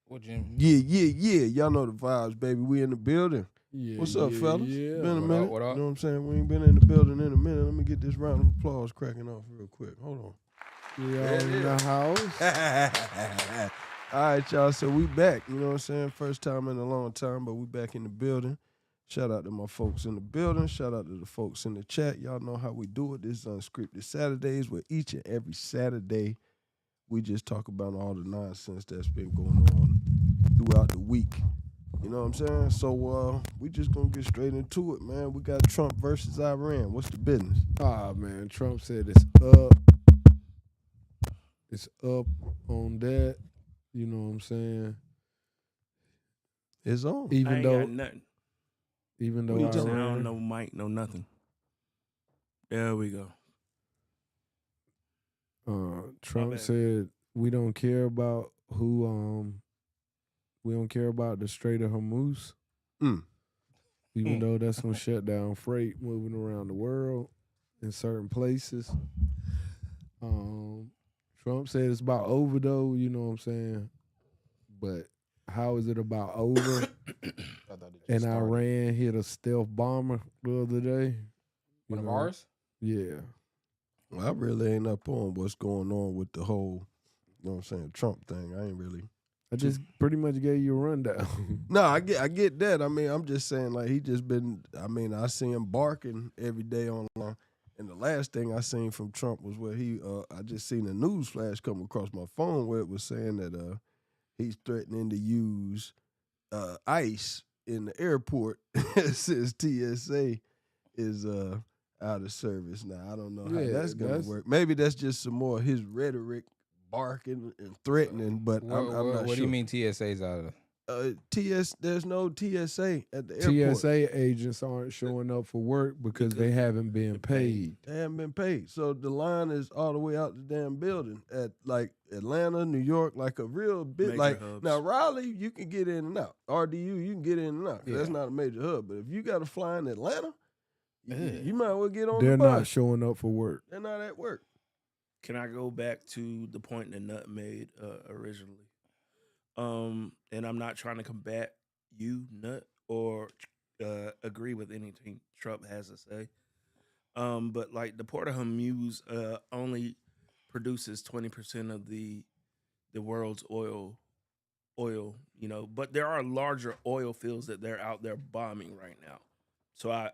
What, Jim? Yeah. Y'all know the vibes, baby. We in the building. Yeah, What's up, fellas? Yeah. Been a What minute. up, what up? You know what I'm saying? We ain't been in the building in a minute. Let me get this round of applause cracking off real quick. Hold on. We all in the house. All right, y'all. So we back. You know what I'm saying? First time in a long time, but we back in the building. Shout out to my folks in the building. Shout out to the folks in the chat. Y'all know how we do it. This is Unscripted Saturdays, where each and every Saturday we just talk about all the nonsense that's been going on throughout the week. You know what I'm saying? So we just gonna get straight into it, man. We got Trump versus Iran. What's the business? Man, Trump said it's up. It's up on that. You know what I'm saying? It's on. I ain't got nothing. Even though no sound, no mic, no nothing. There we go. Trump said we don't care about we don't care about the Strait of Hormuz. Even though that's gonna shut down freight moving around the world in certain places. Trump said it's about over though, you know what I'm saying? But how is it about over? And Iran hit a stealth bomber the other day. One of ours? Yeah. Well, I really ain't up on what's going on with the whole, you know what I'm saying, Trump thing. I ain't really. I just pretty much gave you a rundown. No, I get that. I mean, I'm just saying, like, he just been, I mean, I see him barking every day online. And the last thing I seen from Trump was where I just seen a news flash come across my phone where it was saying that he's threatening to use ICE in the airport since TSA is out of service now. I don't know how that's going to work. Maybe that's just some more of his rhetoric, barking and threatening, but I'm not sure. What do you mean TSA's out of? There's no TSA at the airport. TSA agents aren't showing up for work because they haven't been paid. They haven't been paid. So the line is all the way out the damn building at like Atlanta, New York, like a real bit. Major like hubs. Now Raleigh, you can get in and out. RDU, you can get in and out. That's not a major hub. But if you got to fly in Atlanta, you might well get on They're the bus. not showing up for work. They're not at work. Can I go back to the point that Nut made originally? And I'm not trying to combat you, Nut, or agree with anything Trump has to say. But like the Port of Hormuz only produces 20% of the world's oil, you know, but there are larger oil fields that they're out there bombing right now. So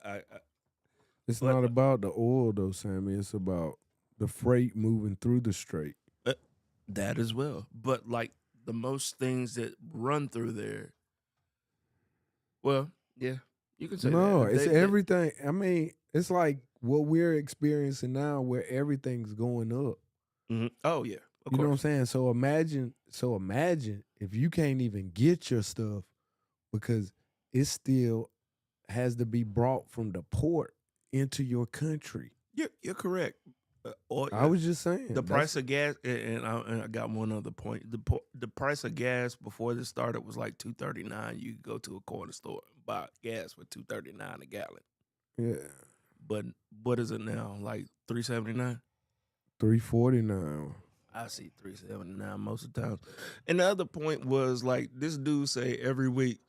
It's not about the oil though, Sammy. It's about the freight moving through the strait. That as well. But like the most things that run through there. Well, yeah, you can say that. No, it's everything. I mean, it's like what we're experiencing now where everything's going up. Mm-hmm. Oh, yeah. You know what I'm saying? So imagine if you can't even get your stuff because it still has to be brought from the port into your country. You're correct. I was just saying. The price of gas, and I got one other point. The price of gas before this started was like $2.39. You could go to a corner store and buy gas for $2.39 a gallon. Yeah. But what is it now? Like $3.79? $3.49. I see $3.79 most of the time. And the other point was like this dude say every week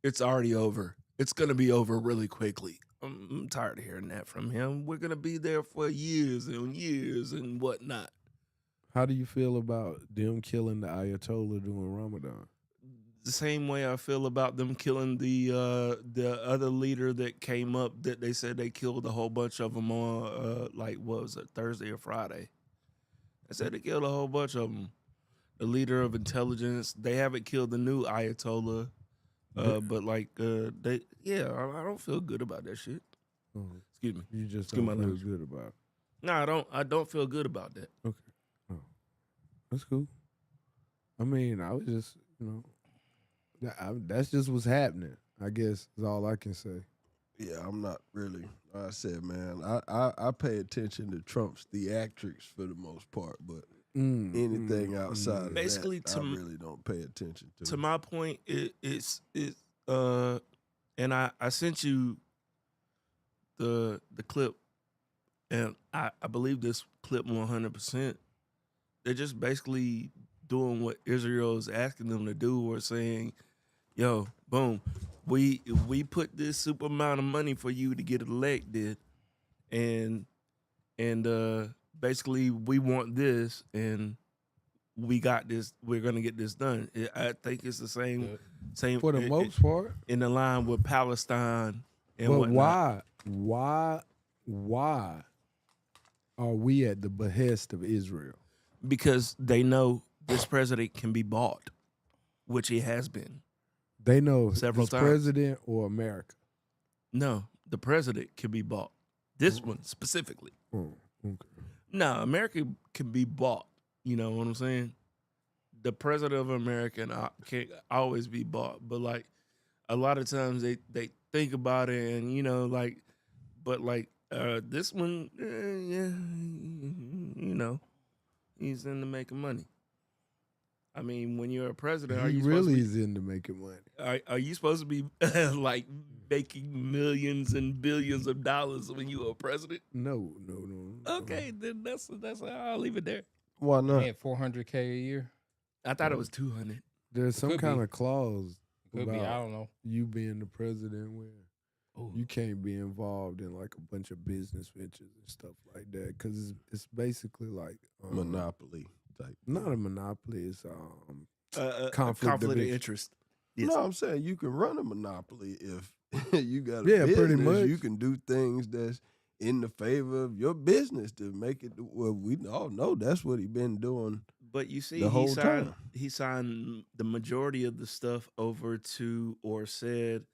it's already over. It's gonna be over really quickly. I'm tired of hearing that from him. We're gonna be there for years and years and whatnot. How do you feel about them killing the Ayatollah during Ramadan? The same way I feel about them killing the other leader that came up that they said they killed a whole bunch of them on like what was it, Thursday or Friday? They said they killed a whole bunch of them. The leader of intelligence. They haven't killed the new Ayatollah. But like I don't feel good about that shit. Excuse me. You just don't feel good about it. No, I don't feel good about that. Okay. Oh. That's cool. I mean, I was just, that's just what's happening, I guess is all I can say. Yeah, I'm not really. Like I said, man, I pay attention to Trump's theatrics for the most part, but anything outside of basically that, I really don't pay attention to. To my point, it's and I sent you the clip, and I believe this clip 100%. They're just basically doing what Israel is asking them to do, or saying, "Yo, boom, we put this super amount of money for you to get elected, and basically we want this, and we got this. We're gonna get this done." I think it's the same For the most part. in the line with Palestine and But whatnot. why are we at the behest of Israel? Because they know this president can be bought, which he has been. They know Several this times. president or America. No, the president can be bought. This one specifically. Oh, okay. No, America can be bought. You know what I'm saying? The president of America can't always be bought, but like a lot of times they think about it, and this one, he's into making money. I mean, when you're a president, are He you really supposed is into making money. are you supposed to be like making millions and billions of dollars when you're a president? No. Okay, then that's I'll leave it there. Why not? And $400K a year. I thought it was 200. There's some could kind be. of clause Could be. I about don't know. you being the president where Ooh. you can't be involved in like a bunch of business ventures and stuff like that, because it's basically like Monopoly type. not a monopoly. It's Conflict of of interest. Yes. No, I'm saying you can run a monopoly if you got a Yeah, business. pretty much. You can do things that's in the favor of your business to make it. Well, we all know that's what he been doing. But you see, The whole time. he signed the majority of the stuff over to, or said,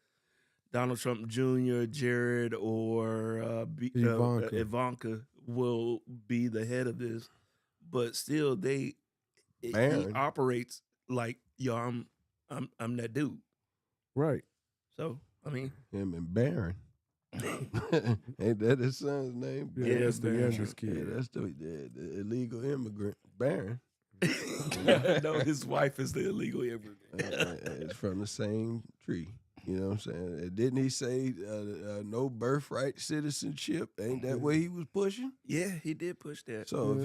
Donald Trump Jr., Jared, or Ivanka will be the head of this. But still, he Barron. operates like, yo, I'm that dude. Right. So I mean, Him and Barron. Ain't that his son's name? Yeah, Yeah, that's the Barron. youngest Yeah, kid. that's the illegal immigrant. Barron. no, his wife is the illegal immigrant. It's from the same tree. You know what I'm saying? And didn't he say no birthright citizenship? Ain't that what he was pushing? Yeah, he did push that. So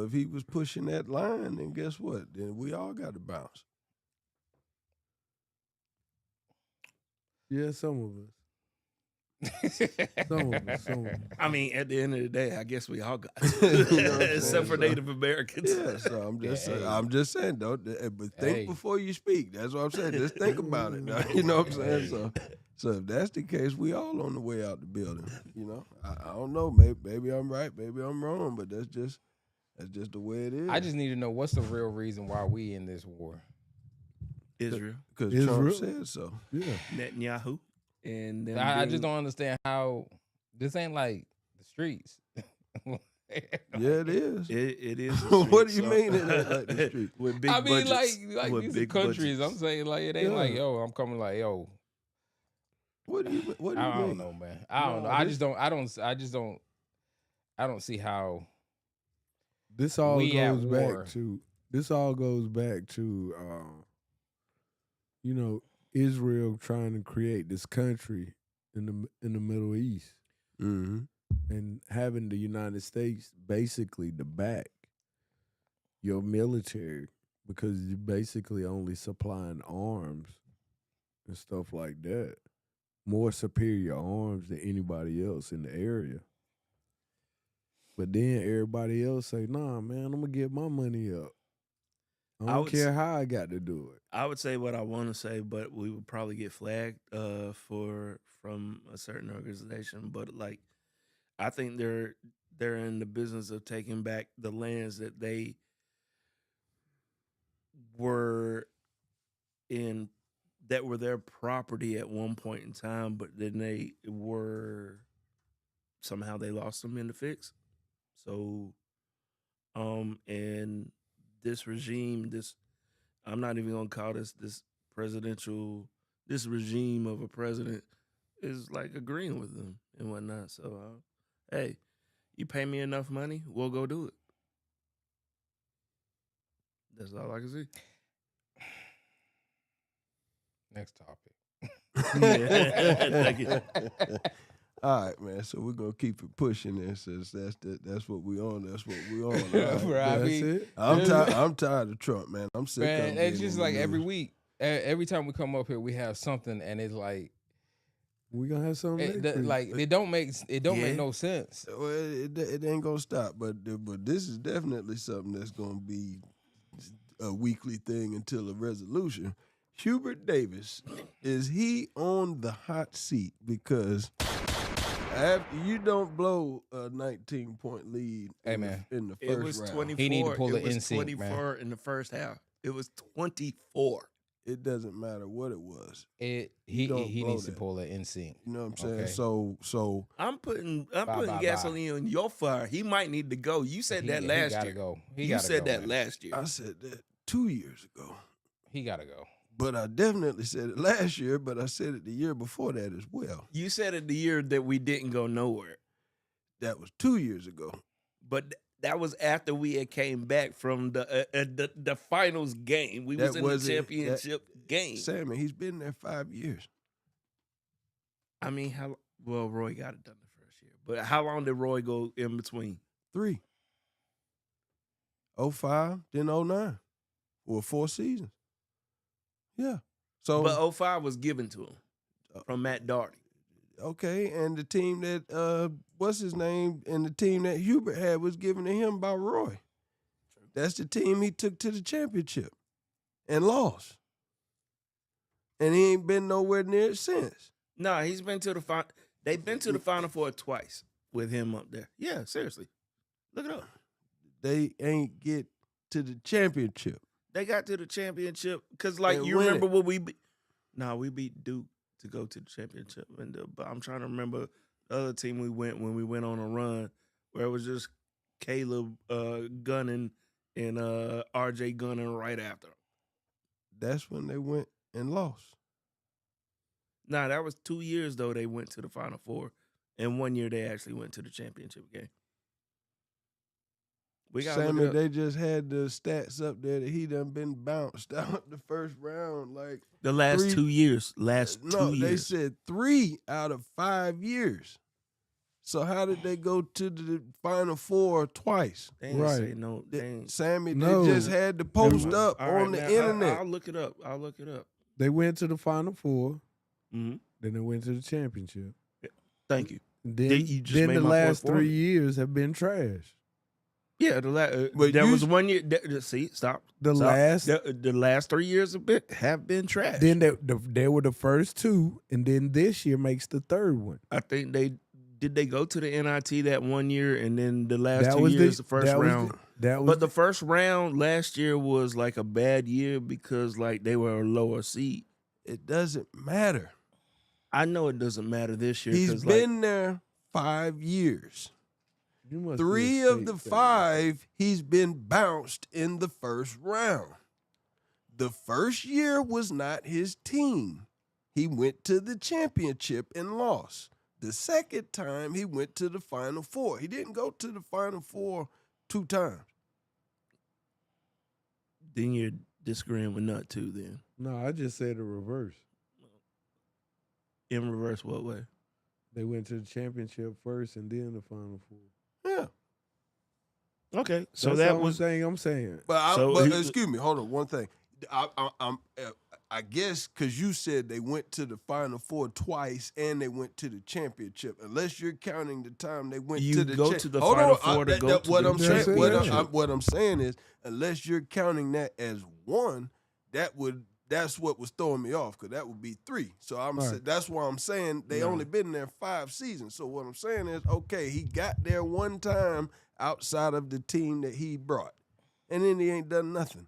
if he was pushing that line, then guess what? Then we all got to bounce. Yeah, some of us. Some of us. I mean, at the end of the day, I guess we all got You know what I'm except saying? for So- Native Americans. Yeah, so I'm just saying. Hey. I'm just saying, don't. But think Hey. before you speak. That's what I'm saying. Just think about it. Now, you know what I'm saying? So if that's the case, we all on the way out the building. You know, I don't know. Maybe I'm right. Maybe I'm wrong. But that's just the way it is. I just need to know what's the real reason why we in this war. Israel, because Israel? Trump said so. Yeah. Netanyahu, and them I being- just don't understand how this ain't like the streets. Yeah, it is. It is. the What do street, you so- mean it ain't like the street? With big I mean, budgets, like with these are big countries. budgets. I'm saying like it ain't like Yeah. yo. I'm coming like yo. What do you mean? I don't know, man. I don't No, know. I this- just don't. I don't see how. This all We at goes war. back to Israel trying to create this country in the Middle East Mm-hmm. and having the United States basically to back your military, because you're basically only supplying arms and stuff like that. More superior arms than anybody else in the area. But then everybody else say, nah, man, I'm going to get my money up. I I don't would care how I got to do it. I would say what I want to say, but we would probably get flagged from a certain organization. But like, I think they're in the business of taking back the lands that they were in, that were their property at one point in time, but then they were somehow they lost them in the fix. So, and this regime, I'm not even gonna call this regime of a president is like agreeing with them and whatnot. So, hey, you pay me enough money, we'll go do it. That's all I can see. Next topic. Yeah. Thank you. All right, man. So we're gonna keep it pushing there, since that's what we on. That's what we on. All right. Bro, I That's mean, it. I'm tired of Trump, man. I'm sick man, of it's being just in the like every news. week, every time we come up here, we have something, and it's like, We gonna have something next week. like it don't make no sense. Well, it ain't gonna stop, but this is definitely something that's gonna be a weekly thing until a resolution. Hubert Davis, is he on the hot seat? Because after you don't blow a 19-point lead Hey, in man. the It first was round, 24. He need to pull it an was instinct, man. 24 in the first half. It was 24. it doesn't matter what it was. He don't blow needs to that. pull an instinct. You know what I'm saying? Okay. So I'm putting bye. gasoline on your fire. He might need to go. You said that he last gotta year. go. He You gotta said go, that man. last year. I said that 2 years ago. He gotta go. But I definitely said it last year, but I said it the year before that as well. You said it the year that we didn't go nowhere. That was 2 years ago. But that was after we had came back from the finals game. We was That in the wasn't- championship game. Sammy, he's been there 5 years. I mean, well, Roy got it done the first year. But how long did Roy go in between? 3. 05, then 09. Well, 4 seasons. Yeah. So But 05 was given to him from Matt Doherty. okay, and the team that what's his name, and the team that Hubert had was given to him by Roy. That's the team he took to the championship and lost. And he ain't been nowhere near it since. No, he's been to the final. They've been to the Final Four twice with him up there. Yeah, seriously. Look it up. They ain't get to the championship. They got to the championship because, like, And you win remember it. what we beat? No, we beat Duke to go to the championship. But I'm trying to remember the other team we went when we went on a run where it was just Caleb gunning and RJ gunning right after. That's when they went and lost. Nah, that was 2 years, though, they went to the Final Four. And 1 year they actually went to the championship game. We got Sammy, they just had the stats up there that he done been bounced out the first round. Like the last 3 2 years. no, 2 they years. said 3 out of 5 years. So how did they go to the Final Four twice? They ain't Right. say no. They ain't. Sammy, No. they just had to post They- up All right, on the now, internet. I'll look it up. I'll look it up. They went to the Final Four. Mm-hmm. Then they went to the championship. Thank you. Then, You just then made the my last point for 3 me. years have been trash. Yeah, But there you- was 1 year. See, stop. The Stop. last, the last 3 years have been trash. then they were the first 2, and then this year makes the third one. I think they go to the NIT that 1 year, and then the last That 2 was years, the first that was round. that was But the first round last year was like a bad year because like they were a lower seed. It doesn't matter. I know it doesn't matter this year. He's 'cause, been there 5 years. you must be a 3 of the state fan. 5, he's been bounced in the first round. The first year was not his team. He went to the championship and lost. The second time, he went to the Final Four. He didn't go to the Final Four 2 times. then you're disagreeing with Nut too. Then No, I just said the reverse. in reverse, what way? They went to the championship first and then the Final Four. Yeah. Okay, so That's that all was I'm saying. But, So but he- excuse me, hold on, one thing. I guess because you said they went to the Final Four twice and they went to the championship. Unless you're counting the time they went You to the go to the Final Four to go to what the I'm saying. championship. What I'm saying is, unless you're counting that as one, that's what was throwing me off because that would be 3. So Right. that's why I'm saying they No. only been there 5 seasons. So what I'm saying is, okay, he got there one time outside of the team that he brought, and then he ain't done nothing.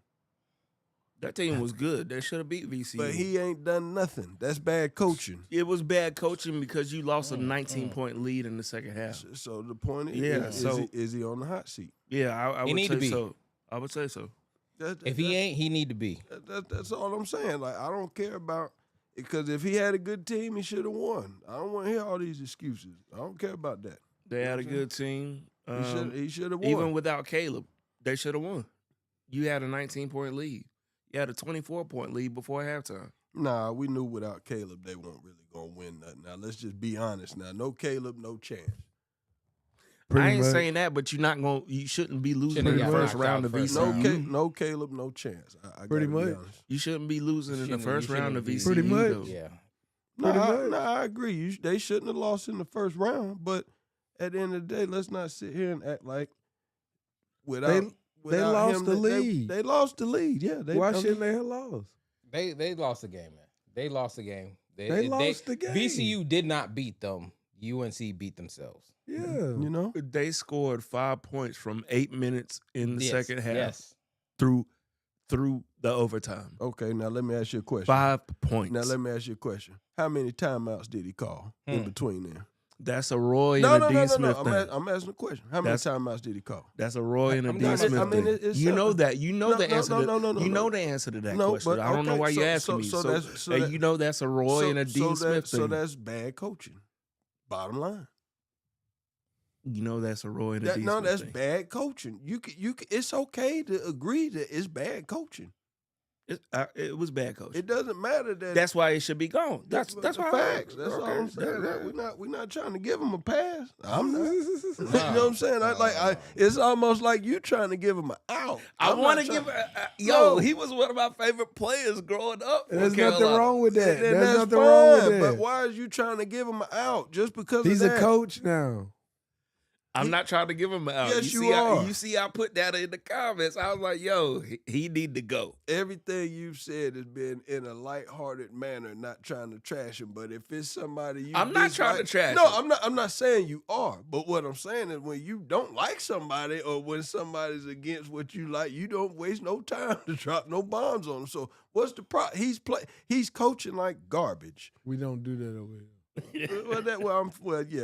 that team was good. They should have beat VCU. But he ain't done nothing. That's bad coaching. It was bad coaching because you lost a 19-point lead in the second half. So the point is, Yeah, is he on the hot seat? Yeah, I He would need to say be. so. I would say so. If he ain't, he need to be. That's all I'm saying. Like, I don't care about it because if he had a good team, he should have won. I don't want to hear all these excuses. I don't care about that. They had a good team. He should have won. Even without Caleb, they should have won. You had a 19-point lead. He had a 24-point lead before halftime. Nah, we knew without Caleb they weren't really gonna win nothing. Now let's just be honest. Now, no Caleb, no chance. Pretty I ain't much. saying that, but you shouldn't be losing Shouldn't in the have first got knocked round out of first VCU. round. No Caleb, no chance. I Pretty gotta be much. honest. You shouldn't be losing in the Shouldn't- first you round of shouldn't VCU. be- Pretty much. though. Yeah. No, I agree. They shouldn't have lost in the first round. But at the end of the day, let's not sit here and act like without lost him, the lead. They lost the lead. Yeah. Why shouldn't they have lost? They lost the game, man. They lost the game. They lost the game. VCU did not beat them. UNC beat themselves. Yeah. You know. They scored 5 points from 8 minutes in the second half Yes. through the overtime. Okay. Now let me ask you a question. 5 points. Now let me ask you a question. How many timeouts did he call in between there? That's a Roy No, and a no, D. no, no, Smith no. thing. I'm asking a question. How many timeouts did he call? That's a Roy and a I'm D. not- Smith I mean, thing. it's You know something. that. You know No, the no, answer. no, to, no, no, no, you know no. the answer to that No, question. but I don't know okay, why so- you're asking me. so So, that's- so that- you know that's a Roy and a D. Smith thing. So that's bad coaching. Bottom line. You know that's a Roy and a D. No, Smith that's thing. bad coaching. You can, it's okay to agree that it's bad coaching. It was bad coaching. It doesn't matter that. That's why it should be gone. That's the why facts. That's all I'm saying. We're not trying to give him a pass. I'm not. You know what I'm saying? It's almost like you trying to give him an out. I I'm want to not give. trying- Yo, No. he was one of my favorite players growing up. for There's nothing Carolina. wrong with that. And There's that's nothing wrong with fine, that. but why is you trying to give him an out just because He's of a that? coach now. I'm not trying to give him an out. Yes, you see are. You see, I put that in the comments. I was like, yo, he need to go. Everything you've said has been in a lighthearted manner, not trying to trash him. But if it's somebody you I'm not trying to trash No, him. I'm not saying you are. But what I'm saying is when you don't like somebody or when somebody's against what you like, you don't waste no time to drop no bombs on them. So what's the problem? He's coaching like garbage. We don't do that over here. Yeah,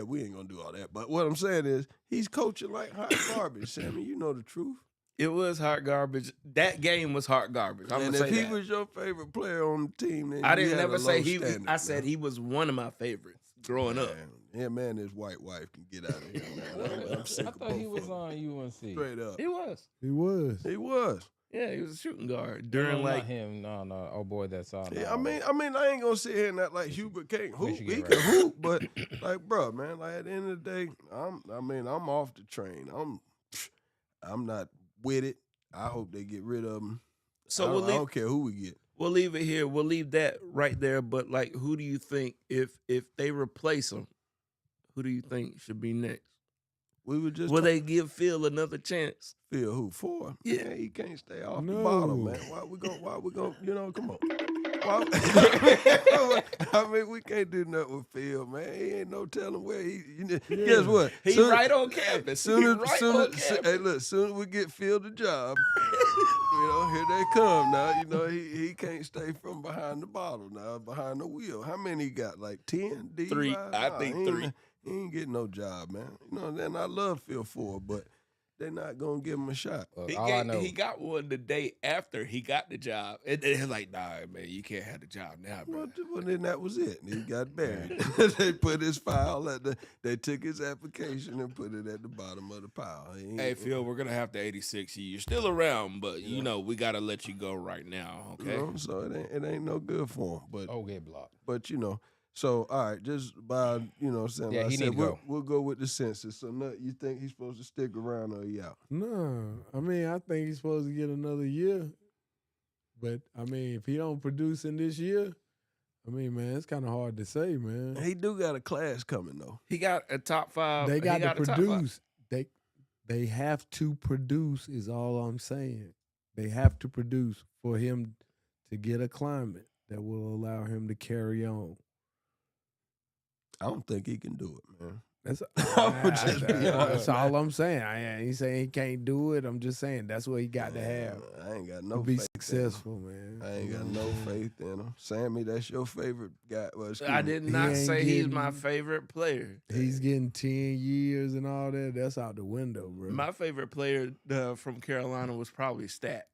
we ain't gonna do all that. But what I'm saying is he's coaching like hot garbage, Sammy. You know the truth. It was hot garbage. That game was hot garbage. I'm And gonna if say he that. was your favorite player on the team, then I you didn't had never a say low he. standard, I said man. he was one of my favorites growing up. Man, him and his white wife can get out of here, man. I'm sick I of thought he both was of them. on UNC. Straight up. He was. He was. He was. Yeah, he was a shooting guard No, during not like. him. No. Oh boy, that's all. Yeah, I mean, I ain't gonna sit here and act like Hubert can't hoop. Michigan, He right. can hoop, but like, bro, man, like at the end of the day, I'm off the train. I'm not with it. I hope they get rid of him. So I we'll leave. don't care who we get. We'll leave it here. We'll leave that right there. But like, who do you think if they replace him, who do you think should be next? We would just Will they give Phil another chance? feel who for? Yeah. Man, he can't stay off the No. bottom, man. Why we going you know, come on. Why, I mean, we can't do nothing with Phil, man. He ain't no telling where guess what? He Soon- right on campus. He right on campus. Hey, look, soon as we get Phil the job, you know, here they come now. You know, he can't stay from behind the bottle now, behind the wheel. How many he got? Like 10? DUIs? 3. I think he 3. He ain't getting no job, man. You know, and I love Phil Ford, but they're not gonna give him a shot. All I know. He got one the day after he got the job. And they're like, nah, man, you can't have the job now, bro. Well, then that was it. He got buried. They put his file they took his application and put it at the bottom of the pile. Hey, Phil, we're going to have to 86 you. You're still around, but, you know, we got to let you go right now, okay? You know, so it ain't no good for him. But Oh, get blocked. But you know, so all right, just by saying, Yeah, like I he said, need to go. we'll go with the census. So, Nut, you think he's supposed to stick around or he out? No, I mean, I think he's supposed to get another year. But I mean, if he don't produce in this year, I mean, man, it's kind of hard to say, man. He do got a class coming though. He got a top 5. They got to a top 5. produce. They have to produce is all I'm saying. They have to produce for him to get a climate that will allow him to carry on. I don't think he can do it, man. That's, I'ma just be honest, that's all I'm saying. I ain't saying he can't do it. I'm just saying that's what he got to have I ain't got to no be faith successful, man. In him. I ain't got no faith in him. Sammy, that's your favorite guy. Well, excuse I me. did He not ain't say he's getting- my favorite player. He's getting 10 years and all that. That's out the window, bro. My favorite player from Carolina was probably Stack.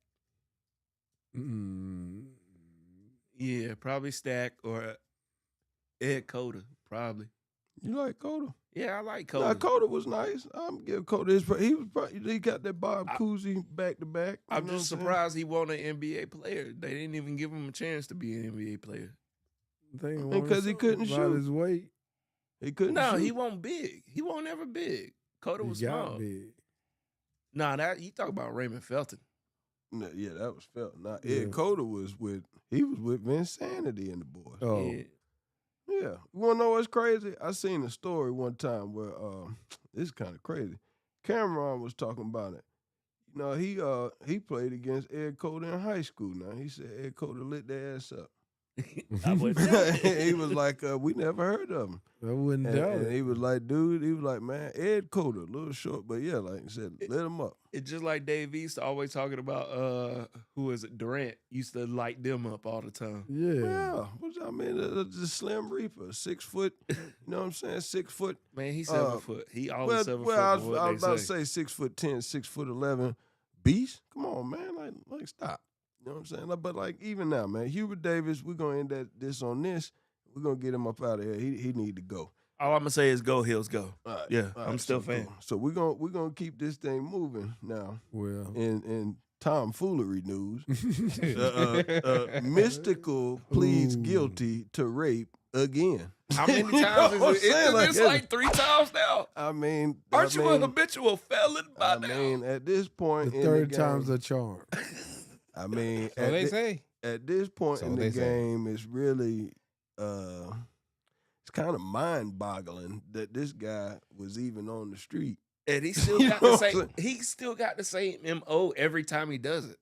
Yeah, probably Stack or Ed Cota, probably. You like Coda? Yeah, I like Nah, Coda. Coda was nice. I'm give Coda his. He got that Bob Cousy back to back. I'm just surprised he won an NBA player. They didn't even give him a chance to be an NBA player. Because he couldn't shoot. His weight. He couldn't. No, shoot. he won't big. He won't ever big. Coda was small. Big. Nah, that you talk about Raymond Felton. No, yeah, that was felt. Now Yeah. Ed Coda was with Vinsanity and the boys. Oh, Yeah. Yeah. You wanna know what's crazy? I seen a story one time where this is kind of crazy. Cameron was talking about it. You know, he played against Ed Coda in high school. Now he said Ed Coda lit their ass up. I wouldn't doubt it. He was like, we never heard of him. I wouldn't doubt And it. he was like, dude, he was like, man, Ed Coda, a little short, but yeah, like I said, lit him up. It's just like Dave East always talking about who is it? Durant used to light them up all the time. Yeah, I mean, the Slim Reaper, 6 foot. You know what I'm saying? 6 foot. Man, he's 7 foot. He always Well, 7 well, foot. I from was what about to they say 6'10", 6'11", beast. Come on, man, like stop. You know what I'm saying? But like even now, man, Hubert Davis, we're gonna end this on this. We're gonna get him up out of here. He need to go. All I'm gonna say is go Hills, go. All right, Yeah, all I'm right, still so fan. cool. So we're gonna keep this thing moving now. Well, In tomfoolery news, Mystical pleads Ooh. guilty to rape again. How many You know times what I'm is it? saying? It's like 3 times now. I mean, Aren't you a habitual felon by I now? mean, at this point, the in third the game, time's a charm. I mean, So they say. at this point So in the they say. game, it's really, it's kind of mind-boggling that this guy was even on the street. And he still You got know the what I'm same. saying? He still got the same MO every time he does it.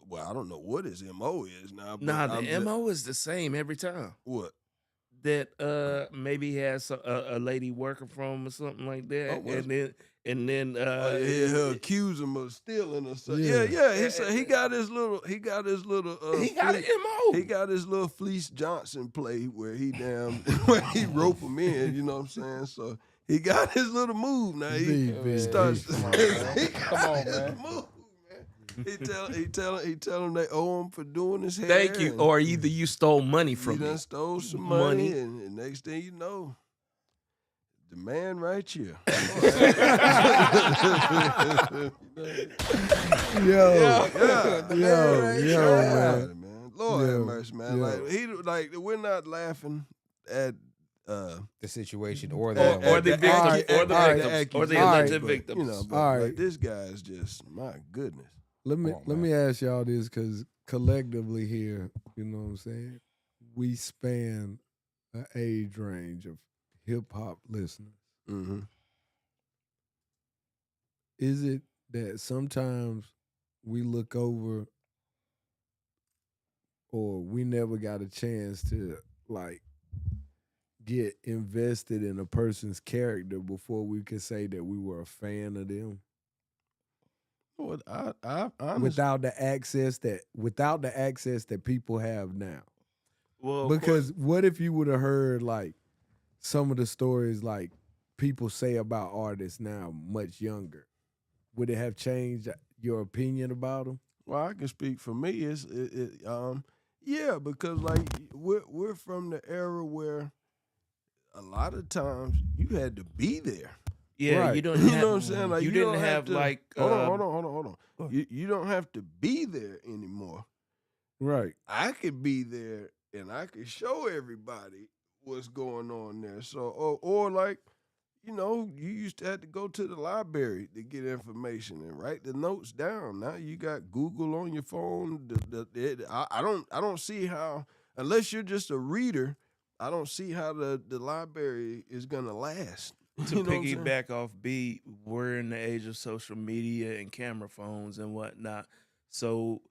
Well, I don't know what his MO is now. But Nah, I'm the MO is the same every time. What? That maybe he has a lady working for him or something like that, Oh, well, and then He'll accuse him of stealing or something. Yeah. Yeah. He said he got his little. he got an MO. He got his little Fleece Johnson play where he where he rope him in. You know what I'm saying? So he got his little move now. He Big, starts. Come on, man. he Come got on, his man. move, man. He tell him they owe him for doing his hair. Thank you. and Or either you stole money he from me. done stole some money, and next thing you know, the man right here. Man. Lord have mercy, man. Yeah. Like we're not laughing at The situation or Or the the victim, or the victims, or the alleged but, victims. You know, but All like, right. this guy is just my goodness. Let Come on, me ask y'all this, because collectively here, you know what I'm saying, we span an age range of hip hop listeners. Mm-hmm. Is it that sometimes we look over, or we never got a chance to like get invested in a person's character before we could say that we were a fan of them? Well, I honestly, Without the access that people have now. Well, Because what if you would have heard like some of the stories like people say about artists now much younger? Would it have changed your opinion about them? well, I can speak for me. Yeah, because like we're from the era where a lot of times you had to be there. yeah, Right. you don't. You Have, know what I'm saying? Like you didn't don't have to, like. hold on. You don't have to be there anymore. Right. I could be there and I could show everybody what's going on there. So or like, you know, you used to have to go to the library to get information and write the notes down. Now you got Google on your phone. I don't see how, unless you're just a reader, I don't see how the library is gonna last. To You know what I'm saying? piggyback off B, we're in the age of social media and camera phones and whatnot. So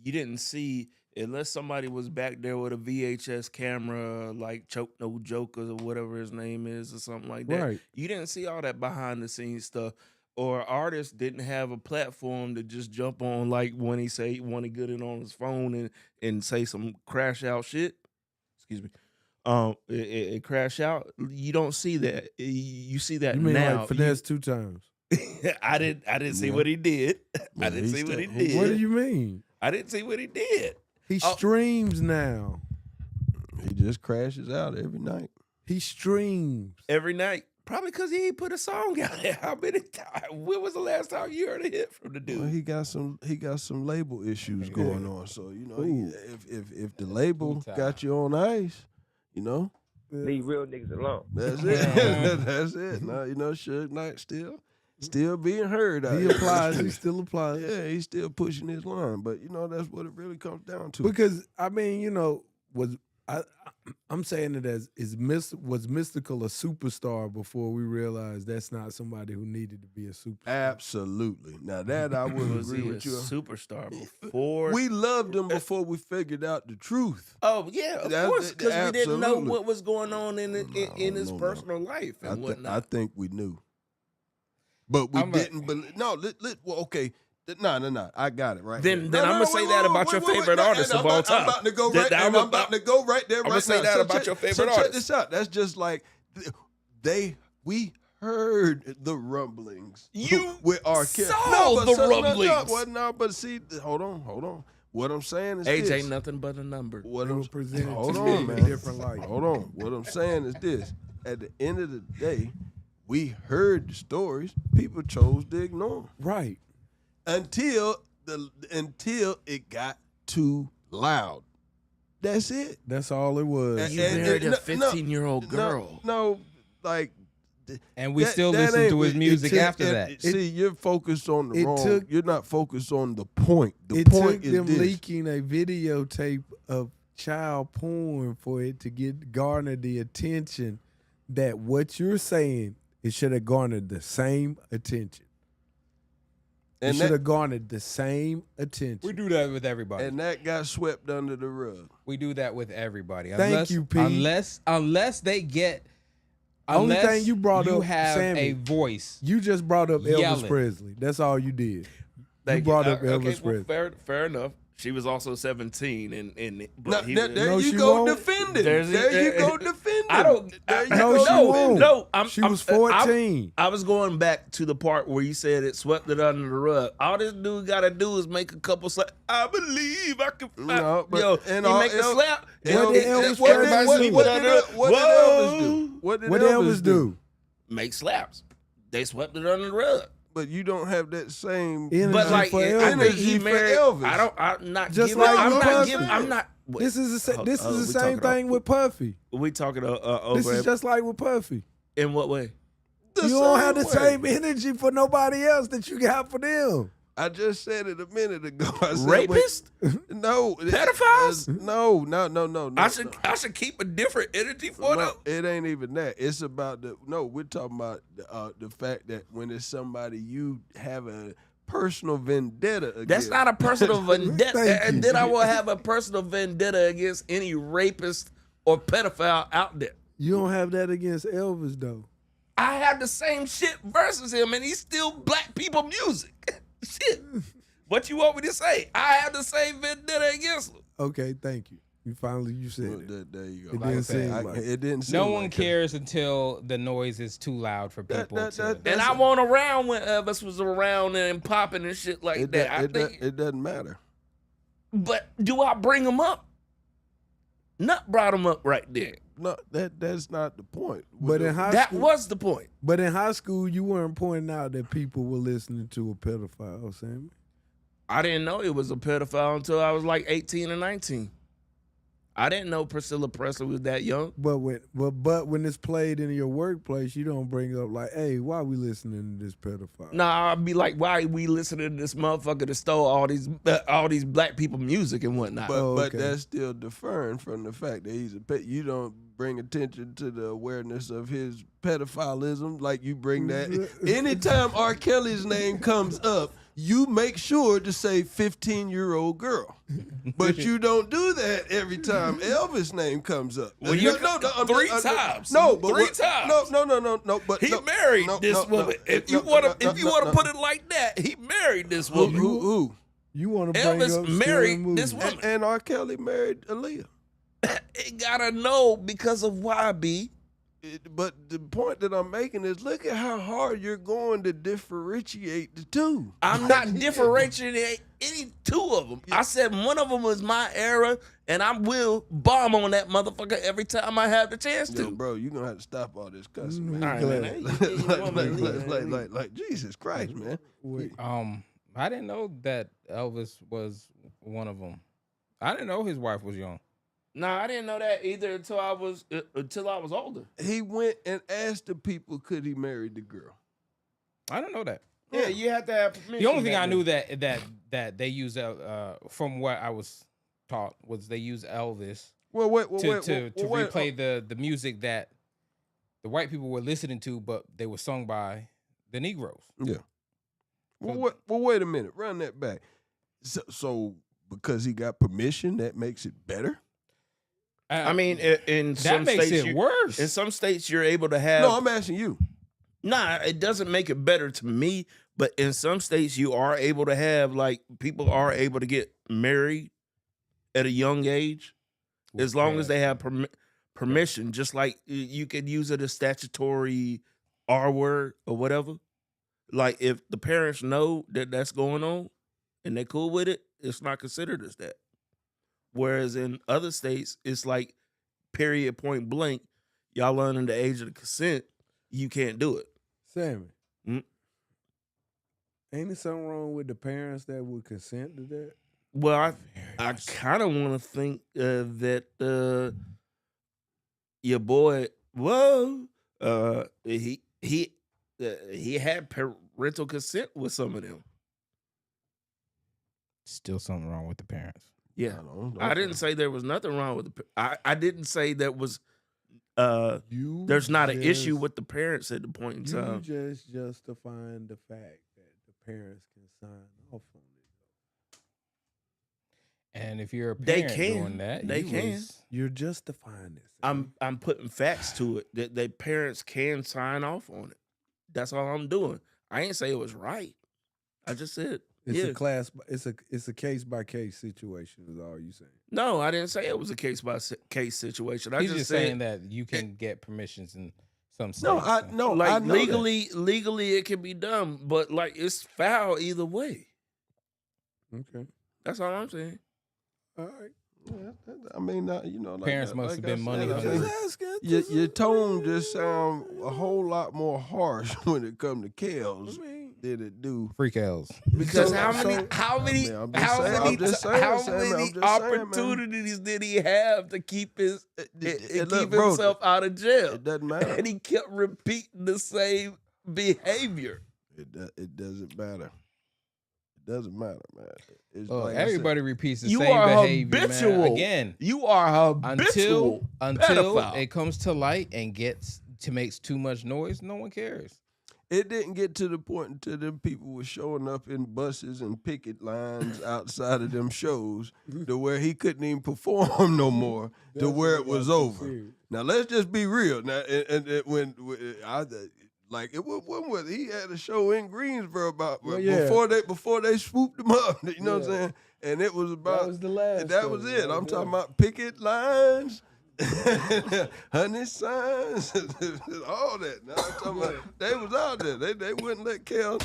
you didn't see, unless somebody was back there with a VHS camera, like Choke No Joker or whatever his name is or something like that. Right. You didn't see all that behind the scenes stuff. Or artists didn't have a platform to just jump on, like when he get it on his phone and say some crash out shit. Excuse me. It crash out. You don't see that. You see that You mean now. like finesse 2 times? I didn't see Yeah. what he did. Yeah, I didn't see what he he- did. What do you mean? I didn't see what he did. He Oh. streams now. He just crashes out every night. He streams. every night. Probably because he ain't put a song out there. How many times? When was the last time you heard a hit from the dude? Well, he got some label issues going on. So if the label got you on ice, Leave real niggas alone. that's it. That's it. Now Suge Knight still being heard out He here. applies. He still applies. Yeah, he's still pushing his line, but that's what it really comes down to. Because I'm saying it as was Mystical a superstar before we realized that's not somebody who needed to be a superstar. Absolutely. Now that I would Was agree he with a you. superstar before? We loved him before we figured out the truth. Oh yeah, of That- course, because we didn't know absolutely. what was going on in his no. personal life and whatnot. I think we knew, but we I'm didn't believe. No, well, okay. No. I got it right. Then here. I'm gonna say that about your favorite artist of all time. I'm about to go right. I'm about to go right there. I'm gonna say that about your favorite Check artist. this out. That's just like we heard the rumblings. You with our kids. saw the rumblings. No, but see, hold on. What I'm saying is Age this. ain't nothing but a number. What They I'm were presented hold to on, me in a man. different light. Hold on. What I'm saying is this: at the end of the day, we heard the stories. People chose to ignore them Right. until it got too loud. That's it. That's all it was. And- You and- married and- a 15-year-old girl. No, like. And we that- still that listen ain't to his what- music it took- after that. See, you're focused on the it wrong. took- You're not focused on the point. The It point took is them this. leaking a videotape of child porn for it to garner the attention that what you're saying, it should have garnered the same attention. It And should that, have garnered the same attention. We do that with everybody. and that got swept under the rug. We do that with everybody. Thank you, P. Unless they get. Only unless thing you brought up, have Sammy, a voice. You just brought up Elvis Yelling. Presley. That's all you did. Thank brought you. up Elvis well, Presley. fair enough. She was also 17, and Now, but he there was- there No, you she go won't. defend it. There's- There you go defend it. I don't. There you No, go she won't. No, She was 14. I was going back to the part where you said it swept it under the rug. All this dude got to do is make a couple slaps. I believe I can. No, but- yo, and he all- make a El- slap. What did Elvis What Presley did do? Elvis do? What did Elvis do? Make slaps. They swept it under the rug. But you don't have that same Energy But like, for I Elvis. think he Energy for married. Elvis. I'm not Just giving. like I'm with not Puffy. giving. I'm not. Wait, This is the we same talking thing with Puffy. We talking This over is just like with Puffy. in what way? the You don't have the way. same energy for nobody else that you got for them. I just said it a minute ago. I said, Rapist? No. Pedophiles? No. I should keep a different energy for them. No, it ain't even that. It's about we're talking about the fact that when it's somebody you have a personal vendetta against. That's not a personal vendetta. Thank And you. then I will have a personal vendetta against any rapist or pedophile out there. You don't have that against Elvis, though. I have the same shit versus him, and he's still black people music. Shit. What you want me to say? I have the same vendetta against him. Okay, thank you. You said Well, it. there you go. It Like I didn't said, seem like it. It didn't. Seem No like one it. cares until the noise is too loud for people that- to. that- And I wasn't around when Elvis was around and popping and shit like It, that. I it, think, it doesn't matter. but do I bring him up? Nut brought him up right there. No, that's not the point. But in high That school, was the point. but in high school, you weren't pointing out that people were listening to a pedophile, Sammy. I didn't know it was a pedophile until I was like 18 or 19. I didn't know Priscilla Presley was that young. But when it's played in your workplace, you don't bring up like, "Hey, why we listening to this pedophile?" Nah, I'd be like, why we listening to this motherfucker that stole all these black people music and whatnot? But Oh, but okay. that's still deferring from the fact that he's a pet. You don't bring attention to the awareness of his pedophilism like you bring that. Anytime R. Kelly's name comes up, you make sure to say 15-year-old girl. But you don't do that every time Elvis' name comes up. Well, you- three times. No, but Three what- times. No. But he no, married no, this no, no, woman. no, If you no, want no, to, if you no, want to no. put it like that, he married this Who? woman. Who? You want to bring Elvis up married scary this movies. woman. And R. Kelly married Aaliyah. It gotta know because of why, B. But the point that I'm making is, look at how hard you're going to differentiate the two. I'm not differentiating any two of them. I said one of them was my era, and I will bomb on that motherfucker every time I have the chance to. Yo, bro, you're gonna have to stop all this cussing, man. All right, man. Like Jesus Christ, man. I didn't know that Elvis was one of them. I didn't know his wife was young. No, I didn't know that either until I was older. He went and asked the people, could he marry the girl? I didn't know that. Yeah, you have to have permission. The only thing I knew that they use from what I was taught was they use Elvis to replay the music that the white people were listening to, but they were sung by the Negroes. Yeah. Well, wait a minute. Run that back. So because he got permission, that makes it better? I mean, in some that makes states, it worse. In some states, you're able to have. No, I'm asking you. Nah, it doesn't make it better to me. But in some states, you are able to have, like, people are able to get married at a young age, as long as they have permission. Just like you could use it as statutory R word or whatever. Like, if the parents know that that's going on and they're cool with it, it's not considered as that. Whereas in other states, it's like, period, point blank, y'all under the age of the consent, you can't do it. Sammy, ain't there something wrong with the parents that would consent to that? Well, I kind of want to think that your boy, he had parental consent with some of them. Still something wrong with the parents. Yeah, I didn't say there was nothing wrong with the. I didn't say that was. There's not an issue with the parents at the point in time. You just justifying the fact that the parents can sign off on it. And if you're a parent doing that, they can. You're justifying this. I'm putting facts to it that their parents can sign off on it. That's all I'm doing. I ain't say it was right. I just said. It's a case by case situation. Is all you saying? No, I didn't say it was a case by case situation. He's just saying that you can get permissions in some states. Like legally it can be done, but like it's foul either way. Okay, that's all I'm saying. All right. Yeah, I mean, like parents must have been money. Your tone just sound a whole lot more harsh when it comes to Kels than it do free Kels. Because how many opportunities did he have to keep himself out of jail? It doesn't matter, and he kept repeating the same behavior. It doesn't matter. It doesn't matter, man. It's like everybody repeats the same behavior, man. Again, you are habitual. Until it comes to light and makes too much noise, no one cares. It didn't get to the point until them people were showing up in buses and picket lines outside of them shows to where he couldn't even perform no more, to where it was over. Now let's just be real. Now, when he had a show in Greensboro before they swooped him up. You know what I'm saying? And it was about that was the last. That was it. I'm talking about picket lines. Honey signs, all that. Now I'm talking about they was out there. They wouldn't let Kel. Was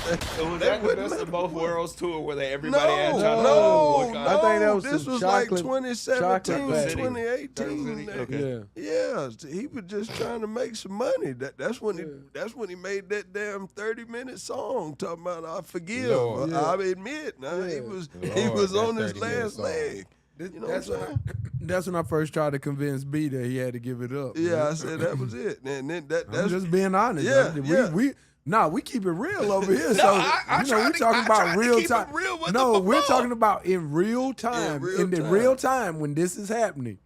that the best of both worlds tour where everybody had tried to boycott? I think that was this was like 2017, 2018. Okay. Yeah, he was just trying to make some money. That's when he made that damn 30-minute song talking about I forgive. Lord. I admit. Now he was on his last leg. You know that's when I first tried to convince B that he had to give it up. Yeah, man. I said that was it. And then that's I'm just being honest. Yeah, we keep it real over here. So we're talking about real time. We're talking about in real time. Real time when this is happening.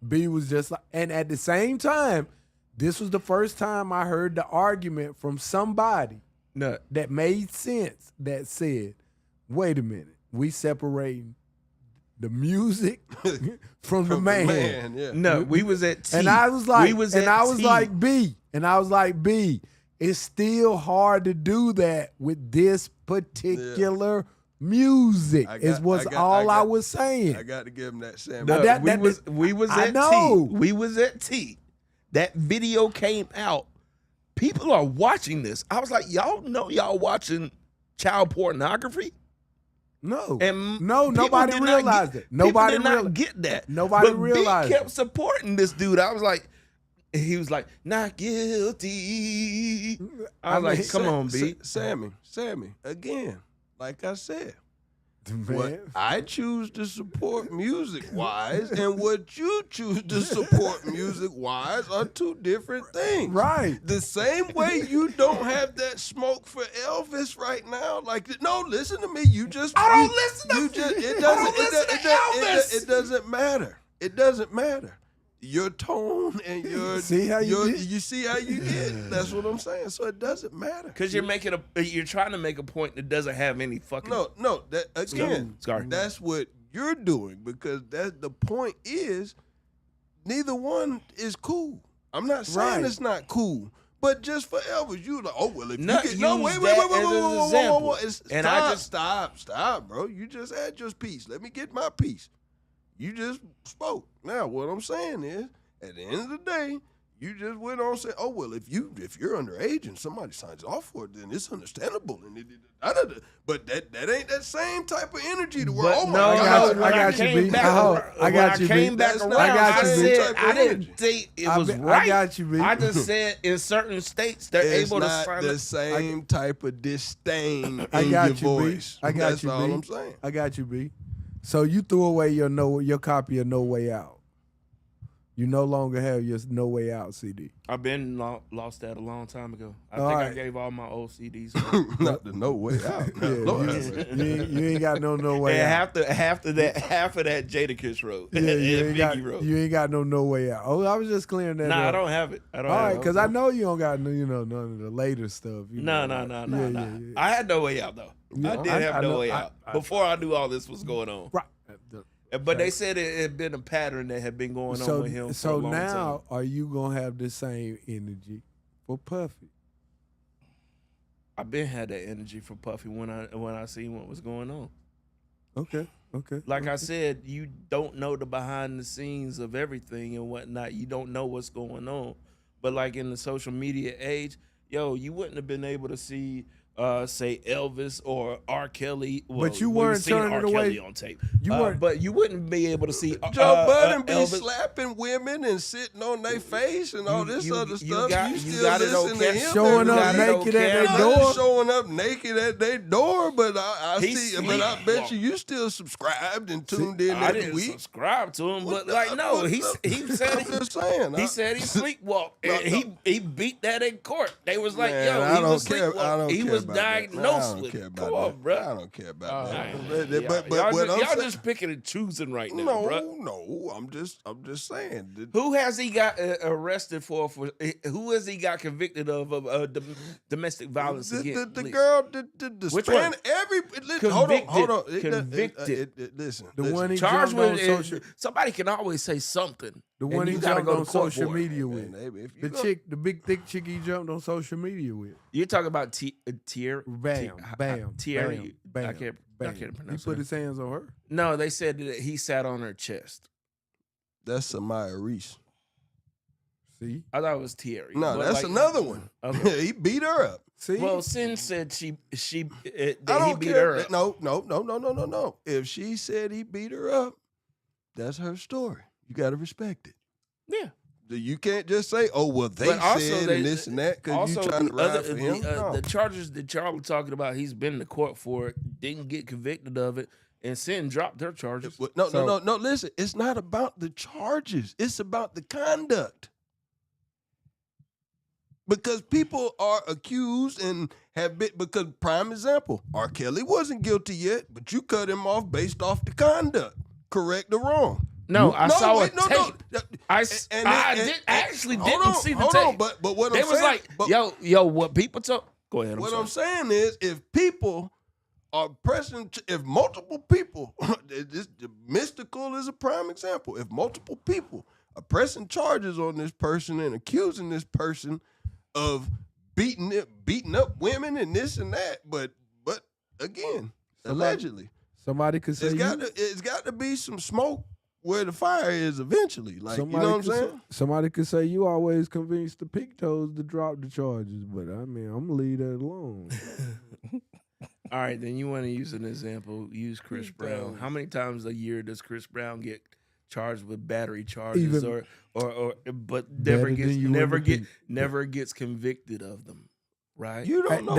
B was just like, and at the same time, this was the first time I heard the argument from somebody that made sense, that said, wait a minute, we separating the music from the man. Yeah. No, we was at T. And I was like, B, it's still hard to do that with this particular music. I was saying. I got to give him that Sam. We was at T. We was at T. that video came out, people are watching this. I was like, y'all know y'all watching child pornography? No. And Nobody realized it. Nobody did not get that. Nobody but realized B kept it. supporting this dude. I was like, he was like, not guilty. I was like, come on, B. Sammy, again, like I said, Man. what I choose to support music-wise and what you choose to support music-wise are two different things. Right. The same way you don't have that smoke for Elvis right now. Like, no, listen to me. You just I don't listen to you just I don't listen to Elvis. It doesn't matter. It doesn't matter. Your tone and your see how you see how you get. That's what I'm saying. So it doesn't matter. Because you're trying to make a point that doesn't have any fucking No. That again. Sorry. That's what you're doing because the point is neither one is cool. I'm not saying it's not cool. But just for Elvis, you like, oh well, if Not you get wait, stop, bro. You just had your piece. Let me get my piece. You just spoke. Now, what I'm saying is, at the end of the day, you just went on and said, "Oh well, if you're underage and somebody signs off for it, then it's understandable." And but that ain't that same type of energy to where oh my God, I got you, B. I got you, B. I didn't think it was right. I got you, B. I just said in certain states they're able to sign the same type of disdain I in got your you, voice. B. I got That's you, all B. I'm saying. I got you, B. So you threw away your copy of No Way Out. You no longer have your No Way Out CD. I've been lost that a long time ago. I I gave all my old CDs. Not the No Way Out. You ain't got no Way Out. And half of that Jadakiss wrote. Yeah, you ain't got no Way Out. Oh, I was just clearing that. Nah, up. I don't have it. All right, because I know you don't got none of the later stuff. No. Yeah. I had No Way Out though. Yeah, I did have No Way Out before I knew all this was going on. Right. But they said it had been a pattern that had been going on with him for a long time. So now, are you gonna have the same energy for Puffy? I've been had that energy for Puffy when I seen what was going on. Okay. Like I said, you don't know the behind the scenes of everything and whatnot. You don't know what's going on. But like in the social media age, you wouldn't have been able to see say Elvis or R. Kelly. Well, but you weren't turning R. it away Kelly on tape. You weren't. But you wouldn't be able to see Joe Budden be Elvis. slapping women and sitting on their face and all this other stuff. You still got it listen to okay. him. Showing up naked at their door. Showing up naked at their door, but I see. But I bet sleepwalk. you still subscribed and tuned in I every didn't week. subscribe to him, but like no, he said I'm just saying. he said he sleepwalked. And he beat that in court. They was like, Man, yo, I he don't was care. I sleepwalking. don't He care was about that. diagnosed I don't with care it. about Come on, that. bro. I don't care about that. Y'all But what I'm saying, just picking and choosing right now, bro. no, I'm just saying. Who has he got arrested for? Who has he got convicted of domestic violence against? The girl, the Which span, one? hold on. Convicted. Listen. The one he Charged jumped on with social. Somebody can always say something. The one he gotta jumped go to on court social for it. media with. The big thick chick he jumped on social media with. You're talking about Thierry. Bam. I can't pronounce He put it. his hands on her. No, they said that he sat on her chest. That's Samaya Reese. See? I thought it was Thierry. No, but that's another one. Okay. He beat her up. See? Well, Sin said that he don't beat care. her up. No. If she said he beat her up, that's her story. You got to respect it. Yeah. You can't just say, "Oh, well, they said and this and that," because you trying to ride for him. The charges that y'all were talking about, he's been to court for it, didn't get convicted of it, and Sin dropped their charges. No. Listen, it's not about the charges. It's about the conduct. Because people are accused and have been, because prime example, R. Kelly wasn't guilty yet, but you cut him off based off the conduct, correct or wrong. No, I saw a tape. No. I actually didn't see the tape. But what they I'm was saying, like, yo, what people talk. Go ahead. I'm saying is, if people are pressing, if multiple people, this mystical is a prime example. If multiple people are pressing charges on this person and accusing this person of beating up women and this and that, but again, allegedly, somebody could say it's got to be some smoke where the fire is eventually. Like, you know what I'm saying? Somebody could say you always convinced the Pictos to drop the charges, but I mean, I'm gonna leave that alone. All right, then you want to use an example. Use Chris Brown. How many times a year does Chris Brown get charged with battery charges, but never gets convicted of them? Right? You don't know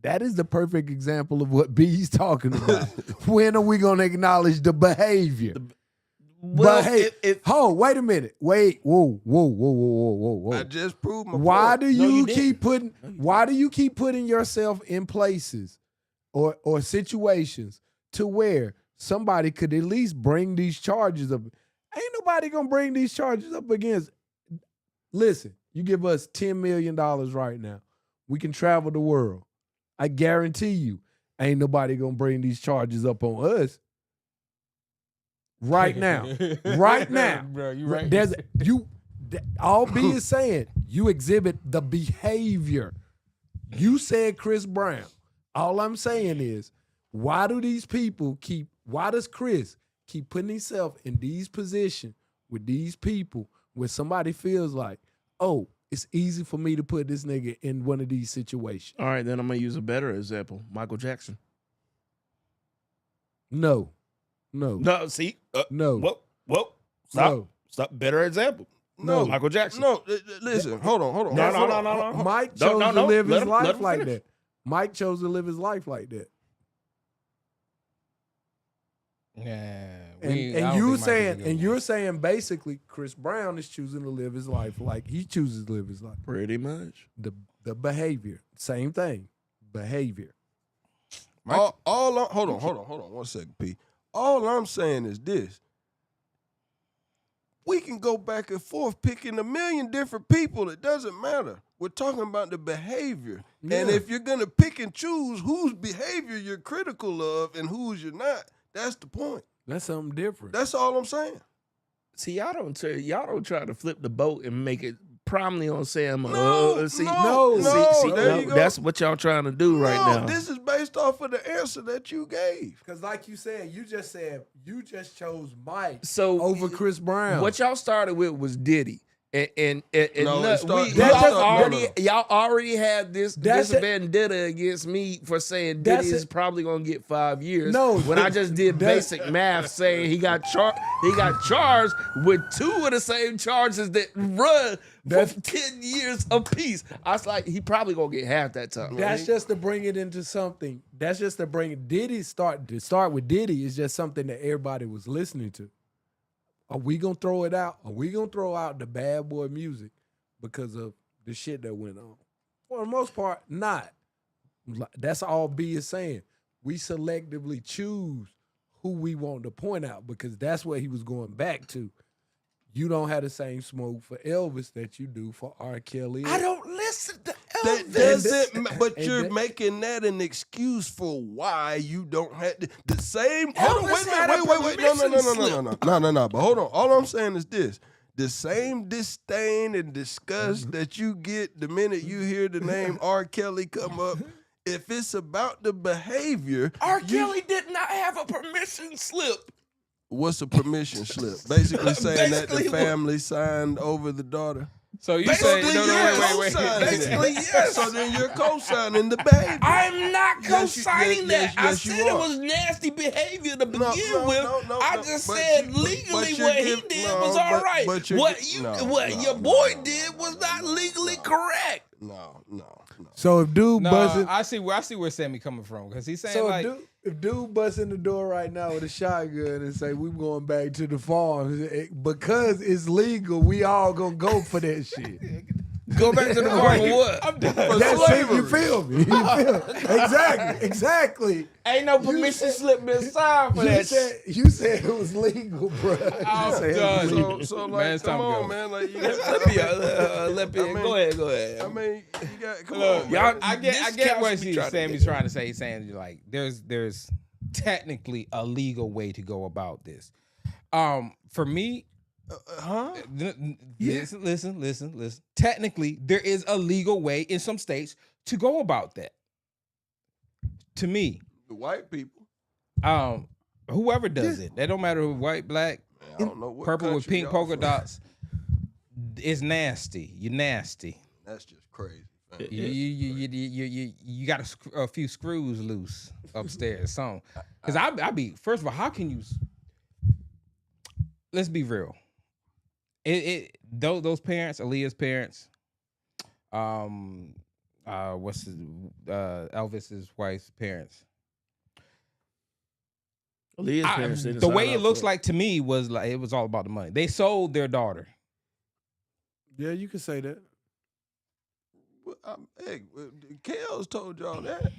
that is the perfect example of what B's talking about. When are we gonna acknowledge the behavior? Wait a minute. Whoa. I just proved my point. Why do you keep putting yourself in places or situations to where somebody could at least bring these charges up? Ain't nobody gonna bring these charges up against. Listen, you give us $10 million right now. We can travel the world. I guarantee you, ain't nobody gonna bring these charges up on us. Right now. Bro, you right. All B is saying, you exhibit the behavior. You said Chris Brown. All I'm saying is, why does Chris keep putting himself in these positions with these people where somebody feels like, oh, it's easy for me to put this nigga in one of these situations? All right, then I'm going to use a better example. Michael Jackson. No, see? No. Whoa. Stop. Better example. No. Michael Jackson. No, listen. Hold on. No. Mike chose to live his life like that. Mike chose to live his life like that. Yeah. You're saying basically Chris Brown is choosing to live his life like he chooses to live his life. Pretty much. The behavior. Same thing. Behavior. Hold on 1 second, P. All I'm saying is this. We can go back and forth picking a million different people. It doesn't matter. We're talking about the behavior. Yeah. And if you're going to pick and choose whose behavior you're critical of and whose you're not, that's the point. That's something different. That's all I'm saying. See, y'all don't try to flip the boat and make it prominently on Sam. No, That's what y'all trying to do right now. This is based off of the answer that you gave. Because like you just chose Mike over Chris Brown. What y'all started with was Diddy. Y'all already had this vendetta against me for saying Diddy is probably gonna get 5 years. No, when I just did basic math saying he got charged with 2 of the same charges that run for 10 years apiece. I was like, he probably gonna get half that time. That's just to bring it into something. That's just to bring it. Diddy start with Diddy is just something that everybody was listening to. Are we going to throw it out? Are we going to throw out the bad boy music because of the shit that went on? For the most part, not. That's all B is saying. We selectively choose who we want to point out because that's what he was going back to. You don't have the same smoke for Elvis that you do for R. Kelly. I don't listen to Elvis. But you're making that an excuse for why you don't have the same. Wait. No. But hold on. All I'm saying is this. The same disdain and disgust that you get the minute you hear the name R. Kelly come up, if it's about the behavior. R. Kelly did not have a permission slip. What's a permission slip? Basically saying that the family signed over the daughter. So you say wait. Basically, yes. So then you're co-signing the behavior. I'm not co-signing that. I said it was nasty behavior to begin with. I just said legally what he did was all right. What your boy did was not legally correct. No. So if dude busting, I see where Sammy coming from because he's saying if dude busts in the door right now with a shotgun and say we going back to the farm because it's legal, we all gonna go for that shit. Go back to the farm for what? I'm done. That's it. You feel me? Exactly. Ain't no permission slip been signed for that. You said it was legal, bro. I'm done. So like, come on, man. Like, you got go ahead. I mean, you got come on. Y'all, I get what Sammy's trying to say. He's saying like there's technically a legal way to go about this. For me, listen. Technically, there is a legal way in some states to go about that. To me, the white people. whoever does it. That don't matter who, white, black, Man, I don't know what purple with country pink y'all polka from. dots. It's nasty. You're nasty. That's just crazy. Man. You got a few screws loose upstairs. Some because I be first of all, how can you? Let's be real. Those parents, Aaliyah's parents, what's his, Elvis's wife's parents. Aaliyah's parents didn't The sign way it up looks for like to me was like it was all about the money. They sold their daughter. Yeah, you can say that. Hey, Kels told y'all that.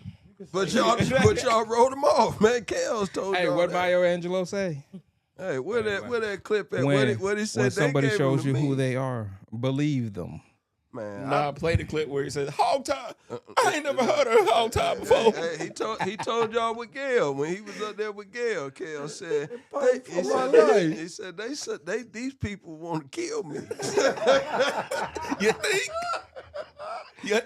But y'all wrote him off, man. Kels told Hey, y'all what that. Maya Angelou say? Hey, where that clip at? When, What he said? when they somebody gave shows him you to who me. they are, believe them. Man, Nah, play the clip where he says hog tie. I ain't never heard of hog tie before. Hey, he told y'all with Gail when he was up there with Gail. Gail said, he said these people want to kill me. You think? Yeah.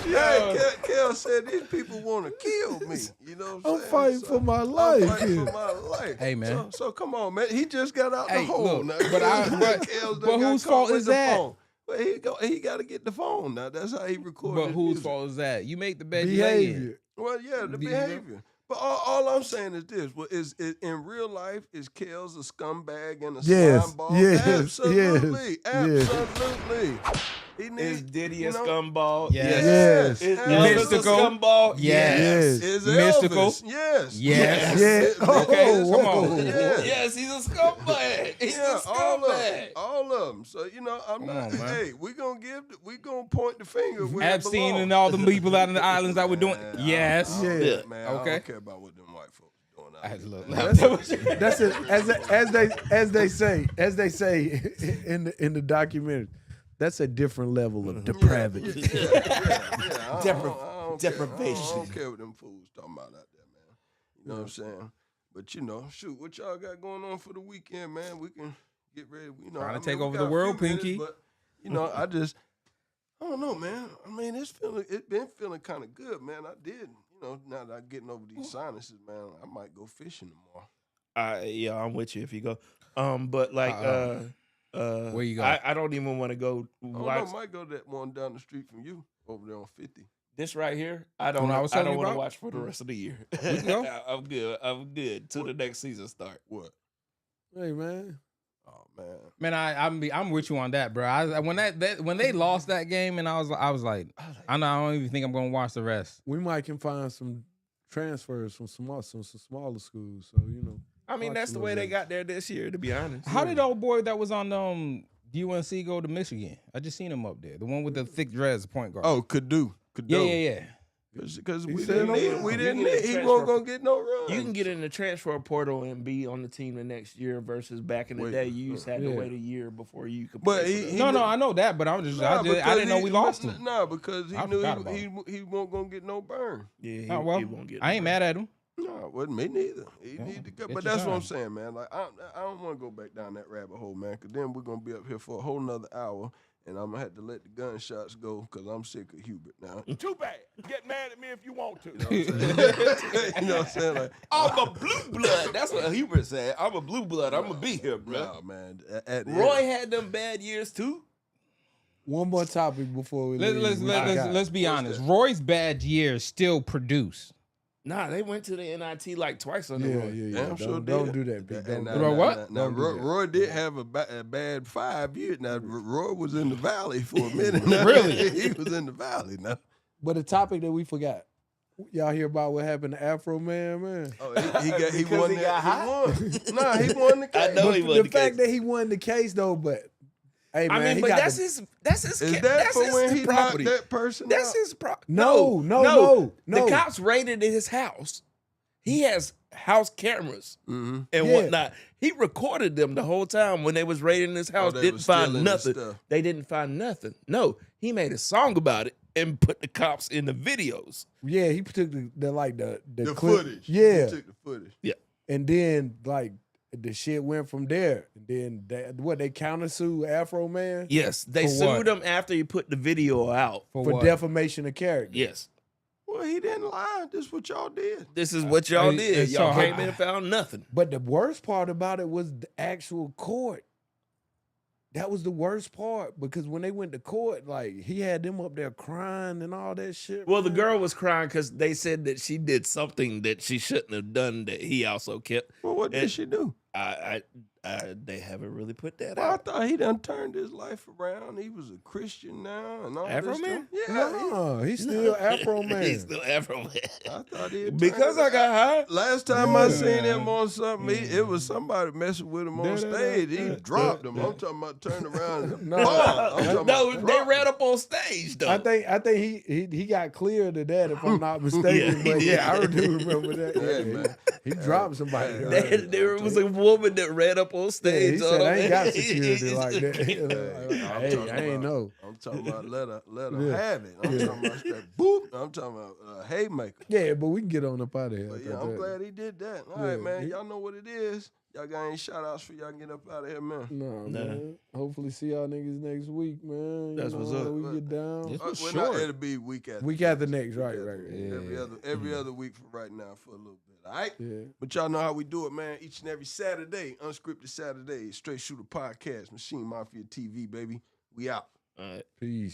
Hey, Kel said these people want to kill me. You know what I'm saying? I'm fighting for my I'm life. fighting for my life. Hey, man. So come on, man. He just got out the Hey, hole. look, Now. but Kel's done got whose caught fault with is the that? phone. But he got to get the phone now. That's how he recorded. But his whose music. fault is that? You make the bed you lay in. Behavior. Well, yeah, the Do you know? behavior. But all I'm saying is this: is in real life, is Kel's a scumbag and a Yes, slime ball? yes, Absolutely, yes. absolutely. He Is needs, Diddy a you know, scumball? Yes. Is Absolutely. Elvis a Mystical? scumball? Yes. Is Mystical? Elvis? Yes. Yes. Yeah. Okay, Oh, come whoa. on. Yes. Yes, he's a scumbag. He's Yeah, a scumbag. all of them. So you know, I'm Come not. on, man. Hey, we gonna point the finger where it Epstein belongs. and all the people out in the islands that were doing. Man, Yes. I don't- Yeah. Man, I Okay. don't care about what them white folks doing out I here, look, man. That's it. As they say in the documentary. That's a different level of depravity. I Deprivation. don't care what them fools talking about out there, man. You know what I'm saying? But you know, shoot, what y'all got going on for the weekend, man? We can get ready. You know, Trying to I mean, take we over got the a world, few minutes, Pinky. But you know, I don't know, man. I mean, it's been feeling kind of good, man. I did, you know, now that I'm getting over these sinuses, man, I might go fishing tomorrow. Yeah, I'm with you if you go. But like, where you go? I don't even want to go I watch might go to that one down the street from you over there on 50. this right here. I don't. When I was telling you want to about? watch for the rest of the year. We can go. I'm good. I'm good till the next season start. What? Hey man. Oh man. Man, I'm with you on that, bro. When they lost that game, and I was like, I don't even think I'm gonna watch the rest. We might can find some transfers from some smaller schools. So, you know. I mean, watch that's the some way of they them. got there this year. To be honest, How did old boy that was on UNC go to Michigan? I just seen him up there, the one with the thick dreads, point guard. Oh, Kadu. yeah. Because we said didn't no need, run. we You didn't can get need, he transfer- wasn't gonna get no run. you can get in the transfer portal and be on the team the next year versus back in the Wait, day. You used to have to yeah. wait a year before you could. But play for them. No, I know that, but I was just, I because didn't know we lost him. Nah, because he I knew forgot about he wasn't gonna get no burn. Yeah, Oh, well, he won't get. I ain't mad at him. No, wasn't me neither. He need to go. get But your that's what I'm time. saying, man. Like I don't want to go back down that rabbit hole, man. Because then we're gonna be up here for a whole nother hour, and I'm gonna have to let the gunshots go because I'm sick of Hubert now. Too bad. Get mad at me if you want to. You know what I'm saying? Like, I'm a blue blood. That's what Hubert said. I'm a blue blood. I'm gonna be here, bro. nah, man. At the Roy end, had them bad years too. One more topic before we leave. Let's be honest. Roy's bad years still produce. Nah, they went to the NIT like twice on the Yeah, Roy. yeah. Damn sure Don't did. do that, Pete. Don't now, do Roy that. what? Now, Don't do that. Roy did have a bad 5 years. Now, Roy was in the valley for a minute. Now. Really? He was in the valley now. But the topic that we forgot. Y'all hear about what happened to Afro Man? Oh, he Because won he got hot? He won. Nah, he won the case. I know he But won the the fact case. that he won the case, though, but hey, man, I mean, he but got that's the- his. Is that that's for his when he property. knocked that person That's out? his property. No. The cops raided his house. He has house cameras Mm-hmm. and Yeah. whatnot. He recorded them the whole time when they was raiding his house. they Didn't was find stealing his nothing. stuff. They didn't find nothing. No, he made a song about it and put the cops in the videos. Yeah, he took the The clip. footage. Yeah, He took the footage. and then like the shit went from there. And then they countersued Afro Man Yes, they For sued what? him after he put the video out. for what? defamation of character. Yes. Well, he didn't lie. This is what y'all did. This is what y'all did. so Y'all came in and found nothing. But the worst part about it was the actual court. That was the worst part because when they went to court, like he had them up there crying and all that shit. Well, the man. girl was crying because they said that she did something that she shouldn't have done that he also kept. Well, what did she do? They haven't really put that Well, I out. thought he done turned his life around. He was a Christian now and all Afro this man? stuff. Yeah, No, he's still Afro man. He's still Afro man. I thought he had Because turned I got high. Last time I seen him on something, it was somebody messing with him on stage. He dropped him. I'm talking about turn around. And No, they ran up on stage though. I think he got clear to that if I'm not mistaken. Yeah, but he yeah, I did. do remember that. Yeah, Yeah, man. he dropped somebody. There was a woman that ran up on Yeah, stage. he said, I ain't got security He- like that. I'm Hey, talking I ain't about- know. I'm talking about let her Yeah. have it. I'm talking about straight boop. I'm talking about haymaker. Yeah, but we can get on up out of here. But yeah, I'm glad he did that. All Yeah, right, man. he- Y'all know what it is. Y'all got any shout outs for y'all get up out of here, man? No, Nah. man. Hopefully see y'all niggas next week, man. That's what's up. We get down. This was We're short. not, it'll be week after. Week after next, right. Every other week for right now for a little bit. All right? Yeah. But y'all know how we do it, man. Each and every Saturday, Unscripted Saturday, Straight Shooter Podcast, Machine Mafia TV, baby. We out. All right. Peace.